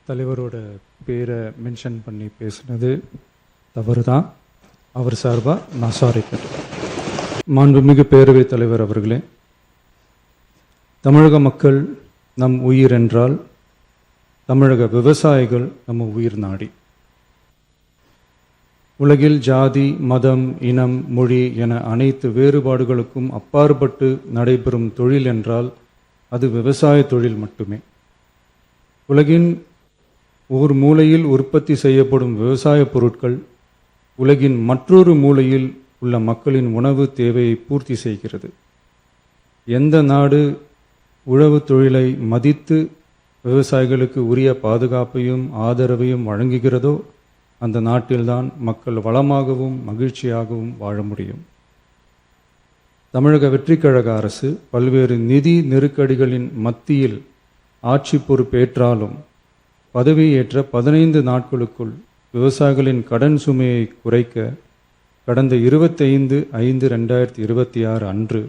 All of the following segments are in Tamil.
தலைவரோட பேரை மென்ஷன் பண்ணி பேசுனது தவறு தான். அவர் சார்பாக நான் சாரி கேட்டேன். மாண்புமிகு பேரவைத் தலைவர் அவர்களே, தமிழக மக்கள் நம் உயிர் என்றால் தமிழக விவசாயிகள் நம்ம உயிர் நாடி. உலகில் ஜாதி, மதம், இனம், மொழி என அனைத்து வேறுபாடுகளுக்கும் அப்பாற்பட்டு நடைபெறும் தொழில் என்றால் அது விவசாய தொழில் மட்டுமே. உலகின் ஒரு மூலையில் உற்பத்தி செய்யப்படும் விவசாய பொருட்கள் உலகின் மற்றொரு மூலையில் உள்ள மக்களின் உணவு தேவையை பூர்த்தி செய்கிறது. எந்த நாடு உழவு தொழிலை மதித்து விவசாயிகளுக்கு உரிய பாதுகாப்பையும் ஆதரவையும் வழங்குகிறதோ அந்த நாட்டில்தான் மக்கள் வளமாகவும் மகிழ்ச்சியாகவும் வாழ முடியும். தமிழக வெற்றிக்கழக அரசு பல்வேறு நிதி நெருக்கடிகளின் மத்தியில் ஆட்சி பொறுப்பேற்றாலும் பதவியேற்ற 15 நாட்களுக்குள் விவசாயிகளின் கடன் சுமையை குறைக்க கடந்த 25/5/2026 அன்று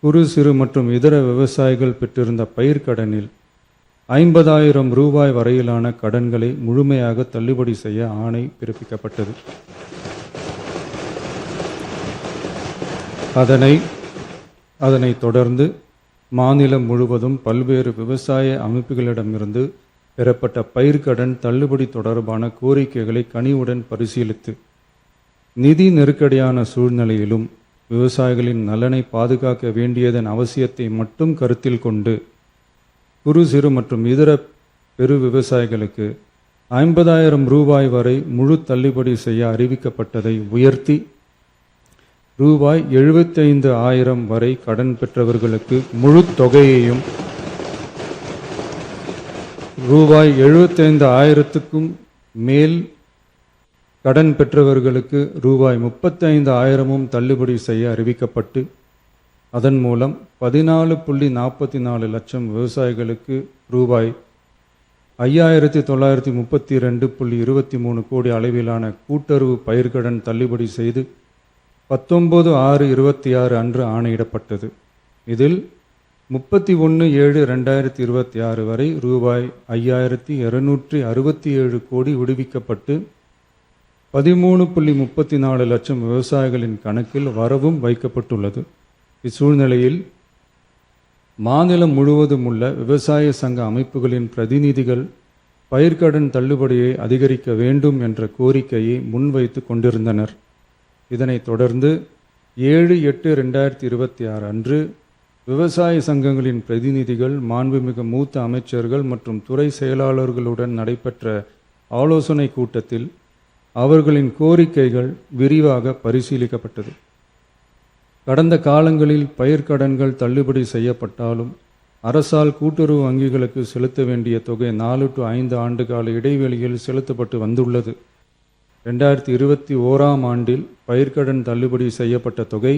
குறு சிறு மற்றும் இதர விவசாயிகள் பெற்றிருந்த பயிர்க்கடனில் 50,000 ரூபாய் வரையிலான கடன்களை முழுமையாக தள்ளுபடி செய்ய ஆணை பிறப்பிக்கப்பட்டது. அதனைத் தொடர்ந்து மாநிலம் முழுவதும் பல்வேறு விவசாய அமைப்புகளிடமிருந்து பெறப்பட்ட பயிர்க்கடன் தள்ளுபடி தொடர்பான கோரிக்கைகளை கனிவுடன் பரிசீலித்து நிதி நெருக்கடியான சூழ்நிலையிலும் விவசாயிகளின் நலனை பாதுகாக்க வேண்டியதன் அவசியத்தை மட்டும் கருத்தில் கொண்டு குறு சிறு மற்றும் இதர பெரு விவசாயிகளுக்கு 50,000 ரூபாய் வரை முழு தள்ளுபடி செய்ய அறிவிக்கப்பட்டதை உயர்த்தி ரூபாய் 75,000 வரை கடன் பெற்றவர்களுக்கு முழு தொகையையும் ரூபாய் 75,000க்கும் மேல் கடன் பெற்றவர்களுக்கு ரூபாய் 35,000 தள்ளுபடி செய்ய அறிவிக்கப்பட்டு அதன் மூலம் 14.44 லட்சம் விவசாயிகளுக்கு ரூபாய் 5,932.23 கோடி அளவிலான கூட்டுறவு பயிர்க்கடன் தள்ளுபடி செய்து 19/6/26 அன்று ஆணையிடப்பட்டது. இதில் 31/7/2026 வரை ரூபாய் 5,267 கோடி விடுவிக்கப்பட்டு 13.34 லட்சம் விவசாயிகளின் கணக்கில் வரவும் வைக்கப்பட்டுள்ளது. இச்சூழ்நிலையில் மாநிலம் முழுவதும் உள்ள விவசாய சங்க அமைப்புகளின் பிரதிநிதிகள் பயிர்க்கடன் தள்ளுபடியை அதிகரிக்க வேண்டும் என்ற கோரிக்கையை முன்வைத்து கொண்டிருந்தனர். இதனைத் தொடர்ந்து 7/8/2026 அன்று விவசாய சங்கங்களின் பிரதிநிதிகள் மாண்புமிகு மூத்த அமைச்சர்கள் மற்றும் துறை செயலாளர்களுடன் நடைபெற்ற ஆலோசனை கூட்டத்தில் அவர்களின் கோரிக்கைகள் விரிவாக பரிசீலிக்கப்பட்டது. கடந்த காலங்களில் பயிர்க்கடன்கள் தள்ளுபடி செய்யப்பட்டாலும் அரசால் கூட்டுறவு வங்கிகளுக்கு செலுத்த வேண்டிய தொகை 4 to 5 ஆண்டு கால இடைவெளியில் செலுத்தப்பட்டு வந்துள்ளது. 2021 ஆண்டில் பயிர்க்கடன் தள்ளுபடி செய்யப்பட்ட தொகை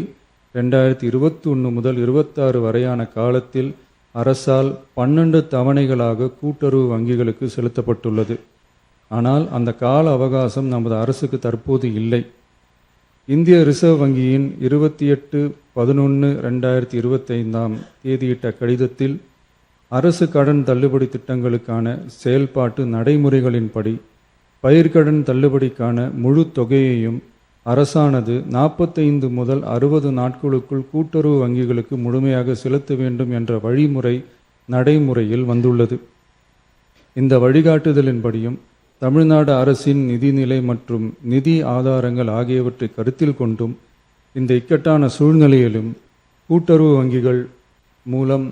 2021 முதல் 26 வரையான காலத்தில் அரசால் 12 தவணைகளாக கூட்டுறவு வங்கிகளுக்கு செலுத்தப்பட்டுள்ளது. ஆனால் அந்த கால அவகாசம் நமது அரசுக்கு தற்போது இல்லை. இந்திய ரிசர்வ் வங்கியின் 28/11/2025 தேதியிட்ட கடிதத்தில் அரசு கடன் தள்ளுபடி திட்டங்களுக்கான செயல்பாட்டு நடைமுறைகளின்படி பயிர்க்கடன் தள்ளுபடிக்கான முழு தொகையையும் அரசானது 45 முதல் 60 நாட்களுக்குள் கூட்டுறவு வங்கிகளுக்கு முழுமையாக செலுத்த வேண்டும் என்ற வழிமுறை நடைமுறையில் வந்துள்ளது. இந்த வழிகாட்டுதலின்படியும் தமிழ்நாடு அரசின் நிதிநிலை மற்றும் நிதி ஆதாரங்கள் ஆகியவற்றை கருத்தில் கொண்டும் இந்த இக்கட்டான சூழ்நிலையிலும் கூட்டுறவு வங்கிகள் மூலம்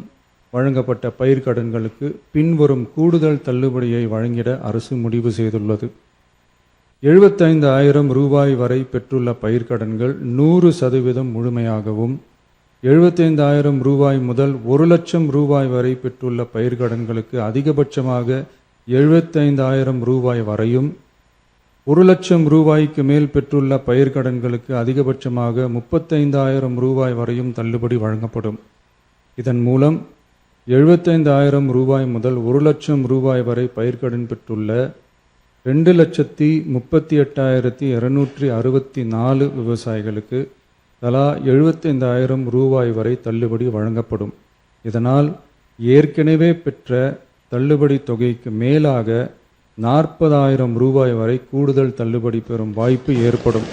வழங்கப்பட்ட பயிர்க்கடன்களுக்கு பின்வரும் கூடுதல் தள்ளுபடியை வழங்கிட அரசு முடிவு செய்துள்ளது. 75,000 ரூபாய் வரை பெற்றுள்ள பயிர்க்கடன்கள் 100% முழுமையாகவும், 75,000 ரூபாய் முதல் 1 லட்சம் ரூபாய் வரை பெற்றுள்ள பயிர்க்கடன்களுக்கு அதிகபட்சமாக 75,000 ரூபாய் வரையும், 1 லட்சம் ரூபாய்க்கு மேல் பெற்றுள்ள பயிர்க்கடன்களுக்கு அதிகபட்சமாக 35,000 ரூபாய் வரையும் தள்ளுபடி வழங்கப்படும். இதன் மூலம் 75,000 ரூபாய் முதல் 1 லட்சம் ரூபாய் வரை பயிர்க்கடன் பெற்றுள்ள 2,38,264 விவசாயிகளுக்கு தலா 75,000 ரூபாய் வரை தள்ளுபடி வழங்கப்படும். இதனால் ஏற்கனவே பெற்ற தள்ளுபடி தொகைக்கு மேலாக 40,000 ரூபாய் வரை கூடுதல் தள்ளுபடி பெறும் வாய்ப்பு ஏற்படும்.